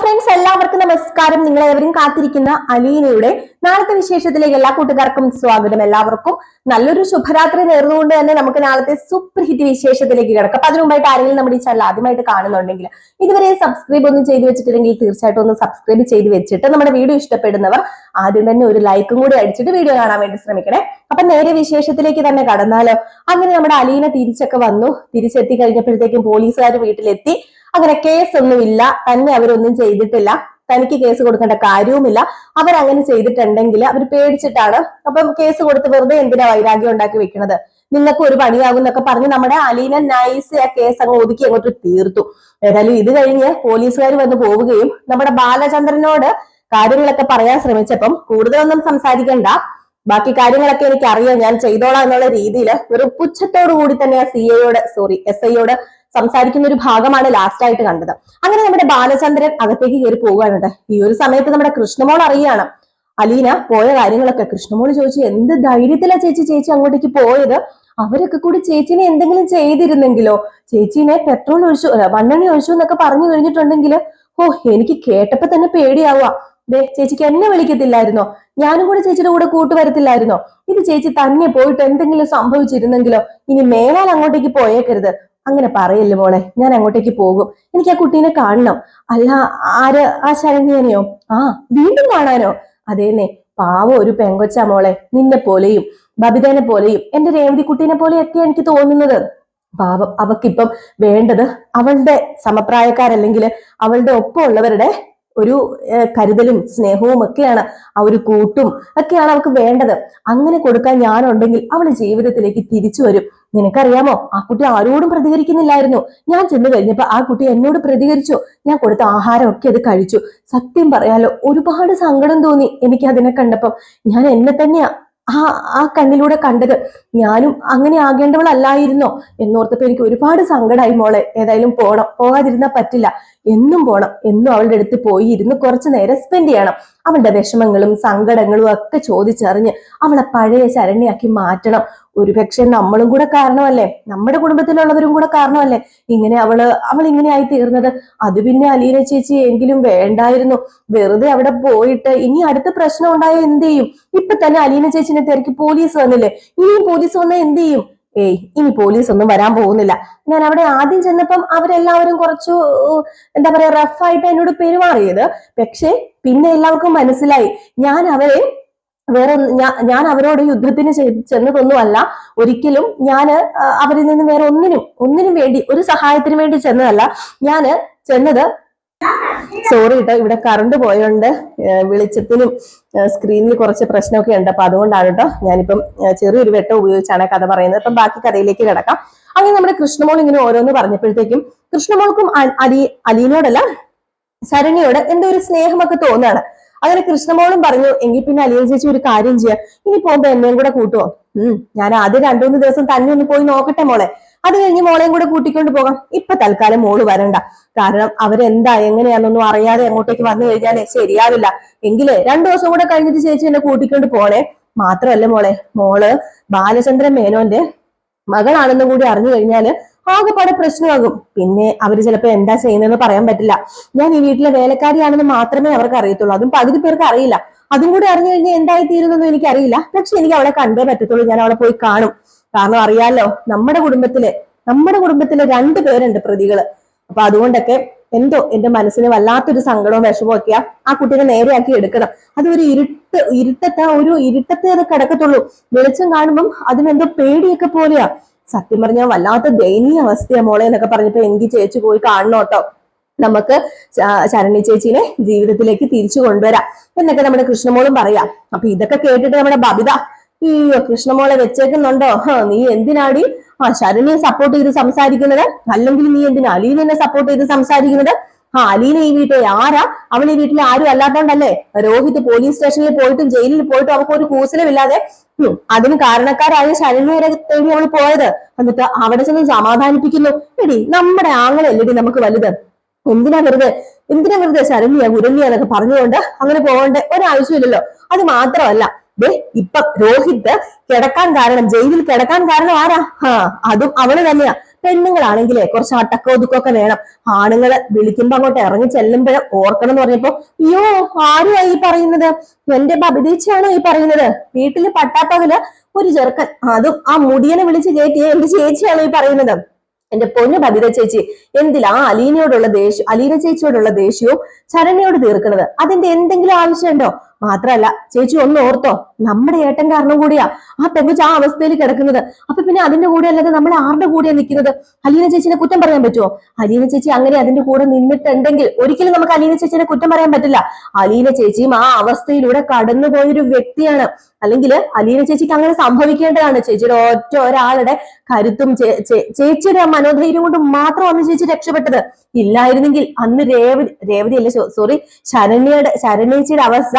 Friends, എല്ലാവർക്കും നമസ്കാരം. നിങ്ങളെവരും കാത്തിരിക്കുന്ന അലീനയുടെ നാളത്തെ വിശേഷത്തിലേക്ക് എല്ലാ കൂട്ടുകാർക്കും സ്വാഗതം. എല്ലാവർക്കും നല്ലൊരു ശുഭരാത്രി നേർന്നുകൊണ്ട് തന്നെ നമുക്ക് നാളത്തെ സൂപ്പർ ഹിറ്റ് വിശേഷത്തിലേക്ക് കിടക്കാം. അപ്പൊ അതിനു മുമ്പായിട്ട് ആരെങ്കിലും നമ്മുടെ ഈ ചാനൽ ആദ്യമായിട്ട് കാണുന്നുണ്ടെങ്കിൽ ഇതുവരെ സബ്സ്ക്രൈബ് ഒന്നും ചെയ്തു വെച്ചിട്ടുണ്ടെങ്കിൽ തീർച്ചയായിട്ടും ഒന്ന് സബ്സ്ക്രൈബ് ചെയ്ത് വെച്ചിട്ട് നമ്മുടെ വീഡിയോ ഇഷ്ടപ്പെടുന്നവർ ആദ്യം തന്നെ ഒരു ലൈക്കും കൂടി അടിച്ചിട്ട് വീഡിയോ കാണാൻ വേണ്ടി ശ്രമിക്കണേ. അപ്പൊ നേരെ വിശേഷത്തിലേക്ക് തന്നെ കടന്നാലോ. അങ്ങനെ നമ്മുടെ അലീന തിരിച്ചൊക്കെ വന്നു. തിരിച്ചെത്തി കഴിഞ്ഞപ്പോഴത്തേക്കും പോലീസുകാർ വീട്ടിലെത്തി. അങ്ങനെ കേസൊന്നുമില്ല, തന്നെ അവരൊന്നും ചെയ്തിട്ടില്ല, തനിക്ക് കേസ് കൊടുക്കേണ്ട കാര്യവുമില്ല. അവരങ്ങനെ ചെയ്തിട്ടുണ്ടെങ്കിൽ അവർ പേടിച്ചിട്ടാണ്. അപ്പം കേസ് കൊടുത്ത് വെറുതെ എന്തിനാ വൈരാഗ്യം ഉണ്ടാക്കി വെക്കുന്നത്, നിങ്ങൾക്ക് ഒരു പണിയാകും എന്നൊക്കെ പറഞ്ഞ് നമ്മുടെ അലീന നൈസ് ആ കേസ് അങ്ങ് ഒതുക്കി അങ്ങോട്ട് തീർത്തു. ഏതായാലും ഇത് കഴിഞ്ഞ് പോലീസുകാർ വന്ന് പോവുകയും നമ്മുടെ ബാലചന്ദ്രനോട് കാര്യങ്ങളൊക്കെ പറയാൻ ശ്രമിച്ചപ്പം കൂടുതലൊന്നും സംസാരിക്കണ്ട, ബാക്കി കാര്യങ്ങളൊക്കെ എനിക്ക് അറിയാം, ഞാൻ ചെയ്തോളാം എന്നുള്ള രീതിയിൽ ഒരു പുച്ഛത്തോടു കൂടി തന്നെ ആ SI സംസാരിക്കുന്ന ഒരു ഭാഗമാണ് ലാസ്റ്റ് ആയിട്ട് കണ്ടത്. അങ്ങനെ നമ്മുടെ ബാലചന്ദ്രൻ അകത്തേക്ക് കയറി പോവുകയാണ്. ഈ ഒരു സമയത്ത് നമ്മുടെ കൃഷ്ണമോൾ അറിയാണ് അലീന പോയ കാര്യങ്ങളൊക്കെ. കൃഷ്ണമോൾ ചോദിച്ചു, എന്ത് ധൈര്യത്തിലാ ചേച്ചി അങ്ങോട്ടേക്ക് പോയത്? അവരൊക്കെ കൂടി ചേച്ചിനെ എന്തെങ്കിലും ചെയ്തിരുന്നെങ്കിലോ, ചേച്ചീനെ പെട്രോൾ ഒഴിച്ചു, മണ്ണെണ്ണ ഒഴിച്ചു എന്നൊക്കെ പറഞ്ഞു കഴിഞ്ഞിട്ടുണ്ടെങ്കിൽ എനിക്ക് കേട്ടപ്പോ തന്നെ പേടിയാവുക. ചേച്ചിക്ക് എന്നെ വിളിക്കത്തില്ലായിരുന്നോ? ഞാനും കൂടെ ചേച്ചിയുടെ കൂടെ കൂട്ടുവരത്തില്ലായിരുന്നോ? ഇത് ചേച്ചി തന്നെ പോയിട്ട് എന്തെങ്കിലും സംഭവിച്ചിരുന്നെങ്കിലോ? ഇനി മേലാൽ അങ്ങോട്ടേക്ക് പോയേക്കരുത്. അങ്ങനെ പറയല്ലേ മോളെ, ഞാൻ അങ്ങോട്ടേക്ക് പോകും, എനിക്ക് ആ കുട്ടീനെ കാണണം. അല്ല, ആര്? ആ ശരണ്യനെയോ? വീണ്ടും കാണാനോ? അതേന്നെ, പാവം ഒരു പെങ്കൊച്ചാ മോളെ, നിന്നെ പോലെയും ബബിതേനെ പോലെയും എന്റെ രേവതി കുട്ടീനെ പോലെയൊക്കെ എനിക്ക് തോന്നുന്നത്. പാവം, അവക്കിപ്പം വേണ്ടത് അവളുടെ സമപ്രായക്കാരല്ലെങ്കിൽ അവളുടെ ഒപ്പമുള്ളവരുടെ ഒരു കരുതലും സ്നേഹവും ഒക്കെയാണ്, ആ ഒരു കൂട്ടും ഒക്കെയാണ് അവൾക്ക് വേണ്ടത്. അങ്ങനെ കൊടുക്കാൻ ഞാനുണ്ടെങ്കിൽ അവള് ജീവിതത്തിലേക്ക് തിരിച്ചു വരും. നിനക്കറിയാമോ, ആ കുട്ടി ആരോടും പ്രതികരിക്കുന്നില്ലായിരുന്നു. ഞാൻ ചെന്ന് കഴിഞ്ഞപ്പോ ആ കുട്ടി എന്നോട് പ്രതികരിച്ചു. ഞാൻ കൊടുത്ത ആഹാരമൊക്കെ അത് കഴിച്ചു. സത്യം പറയാലോ, ഒരുപാട് സങ്കടം തോന്നി എനിക്ക് അതിനെ കണ്ടപ്പം. ഞാൻ എന്നെ തന്നെയാ ആ കണ്ണിലൂടെ കണ്ടത്. ഞാനും അങ്ങനെ ആകേണ്ടവളല്ലായിരുന്നോ എന്നോർത്തപ്പോ എനിക്ക് ഒരുപാട് സങ്കടമായി മോളെ. ഏതായാലും പോകാതിരുന്നാ പറ്റില്ല. എന്നും പോണം, എന്നും അവളുടെ അടുത്ത് പോയി ഇരുന്ന് കുറച്ചു നേരം സ്പെൻഡ് ചെയ്യണം. അവളുടെ വിഷമങ്ങളും സങ്കടങ്ങളും ഒക്കെ ചോദിച്ചറിഞ്ഞ് അവളെ പഴയ ശരണ്യാക്കി മാറ്റണം. ഒരുപക്ഷെ നമ്മളും കൂടെ കാരണമല്ലേ, നമ്മുടെ കുടുംബത്തിലുള്ളവരും കൂടെ കാരണമല്ലേ ഇങ്ങനെ അവൾ ഇങ്ങനെ ആയി തീർന്നത്. അത് പിന്നെ അലീന ചേച്ചി എങ്കിലും വേണ്ടായിരുന്നു. വെറുതെ അവിടെ പോയിട്ട് ഇനി അടുത്ത പ്രശ്നം ഉണ്ടായോ എന്ത് ചെയ്യും? ഇപ്പൊ തന്നെ അലീന ചേച്ചിനെ തിരക്കി പോലീസ് വന്നില്ലേ, ഇനിയും പോലീസ് വന്നാൽ എന്ത് ചെയ്യും? ഇനി പോലീസ് ഒന്നും വരാൻ പോകുന്നില്ല. ഞാൻ അവിടെ ആദ്യം ചെന്നപ്പം അവരെല്ലാവരും കുറച്ചു എന്താ പറയാ റഫായിട്ട് എന്നോട് പെരുമാറിയത്. പക്ഷെ പിന്നെ എല്ലാവർക്കും മനസ്സിലായി ഞാൻ അവരോട് യുദ്ധത്തിന് ചെന്നതൊന്നുമല്ല. ഒരിക്കലും ഞാൻ അവരിൽ നിന്ന് വേറെ ഒന്നിനും വേണ്ടി, ഒരു സഹായത്തിന് വേണ്ടി ചെന്നതല്ല. ഞാന് ചെന്നത്, സോറി കേട്ടോ, ഇവിടെ കറണ്ട് പോയോണ്ട് വെളിച്ചത്തിനും സ്ക്രീനിൽ കുറച്ച് പ്രശ്നമൊക്കെ ഉണ്ട്. അപ്പൊ അതുകൊണ്ടാണ് കേട്ടോ ഞാനിപ്പം ചെറിയൊരു വെട്ടം ഉപയോഗിച്ചാണ് കഥ പറയുന്നത്. അപ്പം ബാക്കി കഥയിലേക്ക് കിടക്കാം. അങ്ങനെ നമ്മുടെ കൃഷ്ണമോൾ ഇങ്ങനെ ഓരോന്ന് പറഞ്ഞപ്പോഴത്തേക്കും കൃഷ്ണമോൾക്കും അലീനോടല്ല ശരണ്യോട് എന്തോ ഒരു സ്നേഹമൊക്കെ തോന്നുകയാണ്. അങ്ങനെ കൃഷ്ണമോളും പറഞ്ഞു, എങ്കിൽ പിന്നെ അലീന ചേച്ചി ഒരു കാര്യം ചെയ്യാം, ഇനി പോകുമ്പോ എന്നെയും കൂടെ കൂട്ടുവോ? ഞാൻ ആദ്യം 2-3 ദിവസം തന്നെ ഒന്ന് പോയി നോക്കട്ടെ മോളെ, അത് കഴിഞ്ഞ് മോളെയും കൂടെ കൂട്ടിക്കൊണ്ട് പോകാം. ഇപ്പൊ തൽക്കാലം മോള് വരണ്ട, കാരണം അവരെന്താ എങ്ങനെയാണെന്നൊന്നും അറിയാതെ അങ്ങോട്ടേക്ക് വന്നു കഴിഞ്ഞാലേ ശരിയാവില്ല. എങ്കിലേ 2 ദിവസം കൂടെ കഴിഞ്ഞിട്ട് ചേച്ചി എന്നെ കൂട്ടിക്കൊണ്ട് പോണേ. മാത്രമല്ല മോള് ബാലചന്ദ്രൻ മേനോന്റെ മകളാണെന്നും കൂടി അറിഞ്ഞു കഴിഞ്ഞാല് ആകെപ്പാടെ പ്രശ്നമാകും. പിന്നെ അവര് ചിലപ്പോ എന്താ ചെയ്യുന്നതെന്ന് പറയാൻ പറ്റില്ല. ഞാൻ ഈ വീട്ടിലെ വേലക്കാരിയാണെന്ന് മാത്രമേ അവർക്ക് അറിയത്തുള്ളൂ, അതും പകുതി പേർക്ക് അറിയില്ല. അതും കൂടി അറിഞ്ഞു കഴിഞ്ഞാൽ എന്തായി തീരുന്നൊന്നും എനിക്കറിയില്ല. പക്ഷെ എനിക്ക് അവളെ കണ്ടേ പറ്റത്തുള്ളൂ, ഞാൻ അവളെ പോയി കാണും. കാരണം അറിയാലോ, നമ്മുടെ കുടുംബത്തിലെ 2 പേരുണ്ട് പ്രതികള്. അപ്പൊ അതുകൊണ്ടൊക്കെ എന്തോ എന്റെ മനസ്സിന് വല്ലാത്തൊരു സങ്കടവും വിഷമവും ഒക്കെയാ. ആ കുട്ടീനെ നേരെയാക്കി എടുക്കണം. അതൊരു ഇരുട്ടത്തെ അത് കിടക്കത്തുള്ളൂ. വെളിച്ചം കാണുമ്പം അതിനെന്തോ പേടിയൊക്കെ പോലെയാ. സത്യം പറഞ്ഞാൽ വല്ലാത്ത ദയനീയ അവസ്ഥയാ മോളെ എന്നൊക്കെ പറഞ്ഞപ്പോ എനിക്ക് ചേച്ചി പോയി കാണണം കേട്ടോ, നമുക്ക് ശരണ്യ ചേച്ചീനെ ജീവിതത്തിലേക്ക് തിരിച്ചു കൊണ്ടുവരാം എന്നൊക്കെ നമ്മുടെ കൃഷ്ണമോളും പറയാം. അപ്പൊ ഇതൊക്കെ കേട്ടിട്ട് നമ്മുടെ ബബിത, കൃഷ്ണമോളെ വെച്ചേക്കുന്നുണ്ടോ? നീ എന്തിനാടി ശരണ്യെ സപ്പോർട്ട് ചെയ്ത് സംസാരിക്കുന്നത്? അല്ലെങ്കിൽ നീ എന്തിനാ അലീനെ സപ്പോർട്ട് ചെയ്ത് സംസാരിക്കുന്നത്? അലീന ഈ വീട്ടിൽ ആരാ? അവൾ ഈ വീട്ടിൽ ആരും അല്ലാത്തോണ്ടല്ലേ രോഹിത് പോലീസ് സ്റ്റേഷനിൽ പോയിട്ടും ജയിലിൽ പോയിട്ടും അവൾക്ക് ഒരു കൂസലുമില്ലാതെ അതിന് കാരണക്കാരായ ശരണ്യരെ തേടി അവൾ പോയത്. എന്നിട്ട് അവിടെ ചെന്ന് സമാധാനിപ്പിക്കുന്നു. എടി, നമ്മുടെ ആങ്ങളെല്ലടി നമുക്ക് വലുത്. എന്തിനാ വെറുതെ ശരണ്യ ഗുരണ്യ എന്നൊക്കെ പറഞ്ഞുകൊണ്ട് അങ്ങനെ പോകേണ്ട ഒരാവശ്യമില്ലല്ലോ. അത് മാത്രമല്ല, ഇപ്പൊ രോഹിത് ജയിലിൽ കിടക്കാൻ കാരണം ആരാ? അതും അവള് തന്നെയാ. പെണ്ണുങ്ങളാണെങ്കിലേ കുറച്ച് അടക്കം ഒതുക്കൊക്കെ വേണം. ആണുങ്ങള് വിളിക്കുമ്പോ അങ്ങോട്ട് ഇറങ്ങി ചെല്ലുമ്പോഴും ഓർക്കണം എന്ന് പറഞ്ഞപ്പോ, അയ്യോ ആരുമാ ഈ പറയുന്നത്? എന്റെ ബബിതേച്ചിയാണോ ഈ പറയുന്നത്? വീട്ടില് പട്ടാപ്പകല് ഒരു ചെറുക്കൻ, അതും ആ മുടിയനെ വിളിച്ച് കയറ്റിയ എന്റെ ചേച്ചിയാണോ ഈ പറയുന്നത്? എന്റെ പൊന്നു ബബിത ചേച്ചി, എന്തിലാ അലീനയോടുള്ള ദേഷ്യം, അലീന ചേച്ചിയോടുള്ള ദേഷ്യവും ശരണ്യയോട് തീർക്കുന്നത്? അതിന്റെ എന്തെങ്കിലും ആവശ്യമുണ്ടോ? മാത്രല്ല ചേച്ചി ഒന്ന് ഓർത്തോ, നമ്മുടെ ഏട്ടൻ കാരണം കൂടിയാ ആ പെങ്കുച്ച് ആ അവസ്ഥയിൽ കിടക്കുന്നത്. അപ്പൊ പിന്നെ അതിന്റെ കൂടെ അല്ലാതെ നമ്മൾ ആരുടെ കൂടെയാ നിൽക്കുന്നത്? അലീന ചേച്ചിനെ കുറ്റം പറയാൻ പറ്റുമോ? അലീന ചേച്ചി അങ്ങനെ അതിന്റെ കൂടെ നിന്നിട്ടുണ്ടെങ്കിൽ ഒരിക്കലും നമുക്ക് അലീന ചേച്ചിനെ കുറ്റം പറയാൻ പറ്റില്ല. അലീന ചേച്ചിയും ആ അവസ്ഥയിലൂടെ കടന്നുപോയൊരു വ്യക്തിയാണ്. അല്ലെങ്കിൽ അലീന ചേച്ചിക്ക് അങ്ങനെ സംഭവിക്കേണ്ടതാണ്. ചേച്ചിയുടെ ഒറ്റ ഒരാളുടെ കരുത്തും ചേച്ചിയുടെ മനോധൈര്യം കൊണ്ട് മാത്രമാണ് ചേച്ചി രക്ഷപ്പെട്ടത്. ഇല്ലായിരുന്നെങ്കിൽ അന്ന് രേവതി അല്ലേ, സോറി, ശരണ്യേച്ചിയുടെ അവസ്ഥ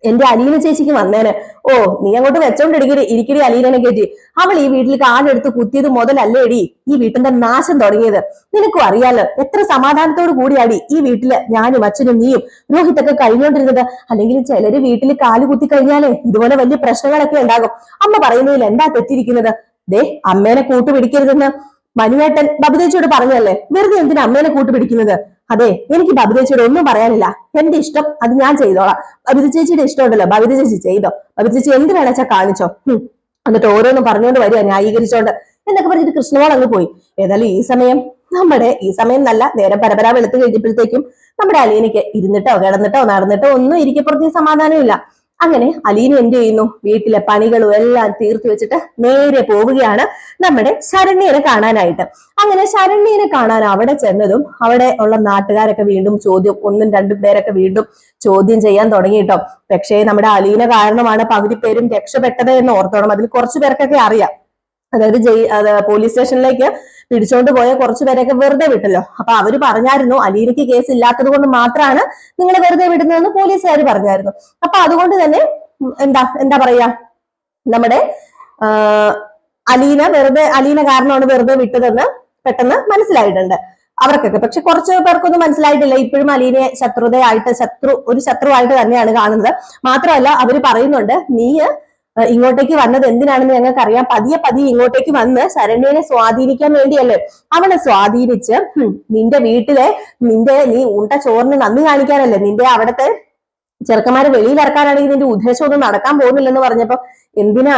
എന്റെ അലീന ചേച്ചിക്ക് വന്നേനെ. ഓ, നീ അങ്ങോട്ട് ഇരിക്കടി അലീനനെ കയറ്റി. അവൾ ഈ വീട്ടിൽ കാലെടുത്ത് കുത്തിയത് മുതലല്ലേടി ഈ വീട്ടിന്റെ നാശം തുടങ്ങിയത്. നിനക്കും അറിയാലോ എത്ര സമാധാനത്തോട് കൂടിയാടി ഈ വീട്ടില് ഞാനും അച്ഛനും നീയും രോഹിത്തൊക്കെ കഴിഞ്ഞോണ്ടിരുന്നത്. അല്ലെങ്കിൽ ചിലര് വീട്ടിൽ കാല് കുത്തി കഴിഞ്ഞാലേ ഇതുപോലെ വലിയ പ്രശ്നങ്ങളൊക്കെ ഉണ്ടാകും. അമ്മ പറയുന്നതിൽ എന്താ തെറ്റിരിക്കുന്നത്? ദേ, അമ്മേനെ കൂട്ടുപിടിക്കരുതെന്ന് മനുവേട്ടൻ ബബിതേച്ചിയോട് പറഞ്ഞല്ലേ, വെറുതെ എന്തിനാ അമ്മേനെ കൂട്ടുപിടിക്കുന്നത്? അതെ, എനിക്ക് ബബിത ചേച്ചിയോട് ഒന്നും പറയാനില്ല. എന്റെ ഇഷ്ടം അത് ഞാൻ ചെയ്തോളാം. ബബിത ചേച്ചിയുടെ ഇഷ്ടം ഉണ്ടല്ലോ, ബബിത ചേച്ചി ചെയ്തോ. ബബിത ചേച്ചി എന്ത് വേണച്ചാ കാണിച്ചോ. എന്നിട്ട് ഓരോന്നും പറഞ്ഞുകൊണ്ട് വരിക, ന്യായീകരിച്ചോണ്ട് എന്നൊക്കെ പറഞ്ഞിട്ട് കൃഷ്ണമോൾ അങ്ങ് പോയി. ഏതായാലും ഈ സമയം നല്ല നേരം പരപരാ വെളുത്ത് കഴിഞ്ഞപ്പോഴത്തേക്കും നമ്മുടെ അലീനയ്ക്ക് ഇരുന്നിട്ടോ കിടന്നിട്ടോ നടന്നിട്ടോ ഒന്നും ഇരിക്കപ്പുറത്ത് സമാധാനമില്ല. അങ്ങനെ അലീന എന്ത് ചെയ്യുന്നു? വീട്ടിലെ പണികളും എല്ലാം തീർത്തു വെച്ചിട്ട് നേരെ പോവുകയാണ് നമ്മുടെ ശരണ്യനെ കാണാനായിട്ട്. അങ്ങനെ ശരണ്യനെ കാണാൻ അവിടെ ചെന്നതും അവിടെ ഉള്ള നാട്ടുകാരൊക്കെ വീണ്ടും ഒന്നും രണ്ടും പേരൊക്കെ വീണ്ടും ചോദ്യം ചെയ്യാൻ തുടങ്ങിയിട്ടോ. പക്ഷേ നമ്മുടെ അലീന കാരണമാണ് പകുതി പേരും രക്ഷപ്പെട്ടത് എന്ന് ഓർത്തോണം. അതിൽ കുറച്ചു പേർക്കൊക്കെ അറിയാം. അതായത് പോലീസ് സ്റ്റേഷനിലേക്ക് പിടിച്ചോണ്ട് പോയ കുറച്ചു പേരൊക്കെ വെറുതെ വിട്ടല്ലോ. അപ്പൊ അവര് പറഞ്ഞായിരുന്നു അലീനയ്ക്ക് കേസ് ഇല്ലാത്തത് കൊണ്ട് മാത്രമാണ് നിങ്ങളെ വെറുതെ വിടുന്നതെന്ന് പോലീസുകാർ പറഞ്ഞായിരുന്നു. അപ്പൊ അതുകൊണ്ട് തന്നെ എന്താ പറയാ, നമ്മുടെ അലീന കാരണമാണ് വെറുതെ വിട്ടതെന്ന് പെട്ടെന്ന് മനസ്സിലായിട്ടുണ്ട് അവർക്കൊക്കെ. പക്ഷെ കുറച്ച് പേർക്കൊന്നും മനസ്സിലായിട്ടില്ല. ഇപ്പോഴും അലീനയെ ശത്രുവായിട്ട് തന്നെയാണ് കാണുന്നത്. മാത്രമല്ല അവര് പറയുന്നുണ്ട്, നീ ഇങ്ങോട്ടേക്ക് വന്നത് എന്തിനാണെന്ന് ഞങ്ങൾക്ക് അറിയാം. പതിയെ ഇങ്ങോട്ടേക്ക് വന്ന് ശരണ്യനെ സ്വാധീനിക്കാൻ വേണ്ടിയല്ലേ. അവളെ സ്വാധീനിച്ച് നിന്റെ വീട്ടിലെ നീ ഉണ്ട ചോറിന് നന്ദി കാണിക്കാനല്ലേ. നിന്റെ അവിടത്തെ ചെറുക്കന്മാരെ വെളിയിൽ ഇറക്കാനാണെങ്കിൽ നിന്റെ ഉദ്ദേശം ഒന്നും നടക്കാൻ പോകുന്നില്ലെന്ന് പറഞ്ഞപ്പോ, എന്തിനാ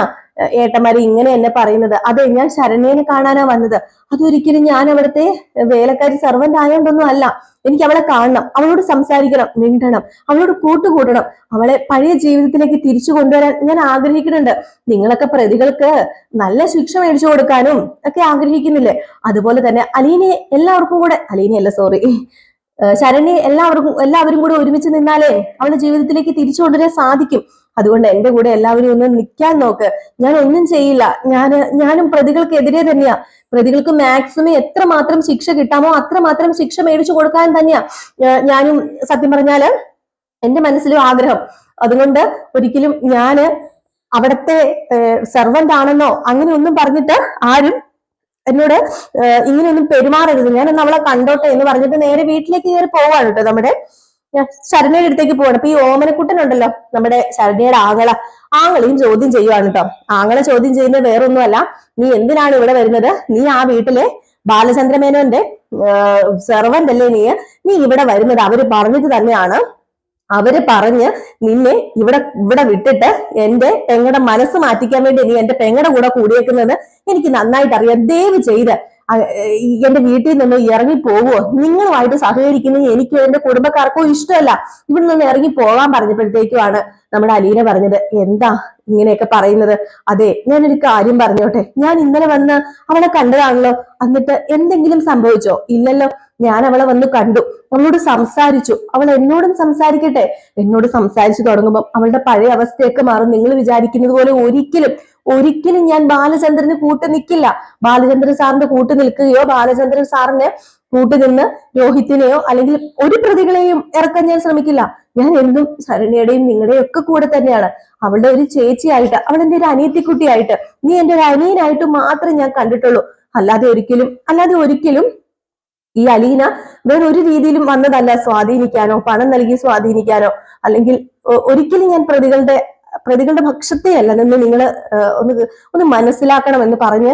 ഏട്ടന്മാര് ഇങ്ങനെ എന്നെ പറയുന്നത്? അതെ, ഞാൻ ശരണ്യനെ കാണാനാ വന്നത്. അതൊരിക്കലും ഞാൻ അവിടുത്തെ വേലക്കാരി സെർവന്റ് ആയതുകൊണ്ടൊന്നും അല്ല. എനിക്ക് അവളെ കാണണം, അവളോട് സംസാരിക്കണം, മിണ്ടണം, അവളോട് കൂട്ടുകൂടണം, അവളെ പഴയ ജീവിതത്തിലേക്ക് തിരിച്ചു കൊണ്ടുവരാൻ ഞാൻ ആഗ്രഹിക്കുന്നുണ്ട്. നിങ്ങളൊക്കെ പ്രതികൾക്ക് നല്ല ശിക്ഷ മേടിച്ചു കൊടുക്കാനും ഒക്കെ ആഗ്രഹിക്കുന്നില്ലേ? അതുപോലെ തന്നെ ശരണ്യ എല്ലാവരും കൂടെ ഒരുമിച്ച് നിന്നാലേ അവളുടെ ജീവിതത്തിലേക്ക് തിരിച്ചു കൊണ്ടുവരാൻ സാധിക്കും. അതുകൊണ്ട് എന്റെ കൂടെ എല്ലാവരും ഒന്ന് നിൽക്കാൻ നോക്ക്. ഞാൻ ഒന്നും ചെയ്യില്ല. ഞാനും പ്രതികൾക്കെതിരെ തന്നെയാ. പ്രതികൾക്ക് മാക്സിമം എത്രമാത്രം ശിക്ഷ കിട്ടാമോ അത്രമാത്രം ശിക്ഷ മേടിച്ചു കൊടുക്കാൻ തന്നെയാ ഞാനും സത്യം പറഞ്ഞാല് എന്റെ മനസ്സിലും ആഗ്രഹം. അതുകൊണ്ട് ഒരിക്കലും ഞാന് അവിടത്തെ സെർവന്റ് ആണെന്നോ അങ്ങനെ ഒന്നും പറഞ്ഞിട്ട് ആരും എന്നോട് ഇങ്ങനെയൊന്നും പെരുമാറരുത്. ഞാനൊന്ന് അവളെ കണ്ടോട്ടെ എന്ന് പറഞ്ഞിട്ട് നേരെ വീട്ടിലേക്ക് കയറി പോവാണ് കേട്ടോ. നമ്മുടെ ശരണ്യയുടെ അടുത്തേക്ക് പോവാണ്. അപ്പൊ ഈ ഓമനക്കുട്ടനുണ്ടല്ലോ, നമ്മുടെ ശരണ്യയുടെ ആങ്ങളെയും ചോദ്യം ചെയ്യുവാണ് കേട്ടോ. ആങ്ങളെ ചോദ്യം ചെയ്യുന്നത് വേറൊന്നുമല്ല, നീ എന്തിനാണ് ഇവിടെ വരുന്നത്? നീ ആ വീട്ടിലെ ബാലചന്ദ്രമേനോന്റെ സെർവന്റ് അല്ലേ നീ ഇവിടെ വരുന്നത്? അവര് പറഞ്ഞിട്ട് തന്നെയാണ്, അവര് പറഞ്ഞ് നിന്നെ ഇവിടെ വിട്ടിട്ട് എന്റെ പെങ്ങടെ മനസ്സ് മാറ്റിക്കാൻ വേണ്ടി നീ എന്റെ പെങ്ങടെ കൂടെ കൂടിയേക്കുന്നത് എനിക്ക് നന്നായിട്ട് അറിയാം. ദയവ് ചെയ്ത് എന്റെ വീട്ടിൽ നിന്ന് ഇറങ്ങി പോവുമോ? നിങ്ങളുമായിട്ട് സഹകരിക്കുന്നത് എനിക്കോ എന്റെ കുടുംബക്കാർക്കോ ഇഷ്ടമല്ല. ഇവിടെ നിന്ന് ഇറങ്ങി പോകാൻ പറഞ്ഞപ്പോഴത്തേക്കുമാണ് നമ്മുടെ അലീന പറഞ്ഞത്, എന്താ ഇങ്ങനെയൊക്കെ പറയുന്നത്? അതെ, ഞാനൊരു കാര്യം പറഞ്ഞോട്ടെ. ഞാൻ ഇന്നലെ വന്ന് അവളെ കണ്ടതാണല്ലോ. എന്നിട്ട് എന്തെങ്കിലും സംഭവിച്ചോ? ഇല്ലല്ലോ. ഞാൻ അവളെ വന്ന് കണ്ടു, അവളോട് സംസാരിച്ചു. അവൾ എന്നോടും സംസാരിക്കട്ടെ. എന്നോട് സംസാരിച്ചു തുടങ്ങുമ്പോൾ അവളുടെ പഴയ അവസ്ഥയൊക്കെ മാറും. നിങ്ങൾ വിചാരിക്കുന്നത് പോലെ ഒരിക്കലും ഞാൻ ബാലചന്ദ്രന് കൂട്ട് നിൽക്കില്ല. ബാലചന്ദ്രൻ സാറിന്റെ കൂട്ട് നിൽക്കുകയോ ബാലചന്ദ്രൻ സാറിന് കൂട്ടുനിന്ന് രോഹിത്തിനെയോ അല്ലെങ്കിൽ ഒരു പ്രതികളെയും ഇറക്കാൻ ഞാൻ ശ്രമിക്കില്ല. ഞാൻ എന്നും ശരണ്യയുടെയും നിങ്ങളുടെയും ഒക്കെ കൂടെ തന്നെയാണ്. അവളുടെ ഒരു ചേച്ചിയായിട്ട്, അവൾ എന്റെ ഒരു അനിയത്തിക്കുട്ടിയായിട്ട്, നീ എന്റെ ഒരു അനിയനായിട്ട് മാത്രമേ ഞാൻ കണ്ടിട്ടുള്ളൂ. അല്ലാതെ ഒരിക്കലും ഈ അലീന വേറൊരു രീതിയിലും വന്നതല്ല സ്വാധീനിക്കാനോ പണം നൽകി സ്വാധീനിക്കാനോ, അല്ലെങ്കിൽ ഒരിക്കലും ഞാൻ പ്രതികളുടെ പക്ഷത്തെയല്ല നിന്ന് നിങ്ങൾ ഒന്ന് മനസ്സിലാക്കണമെന്ന് പറഞ്ഞ്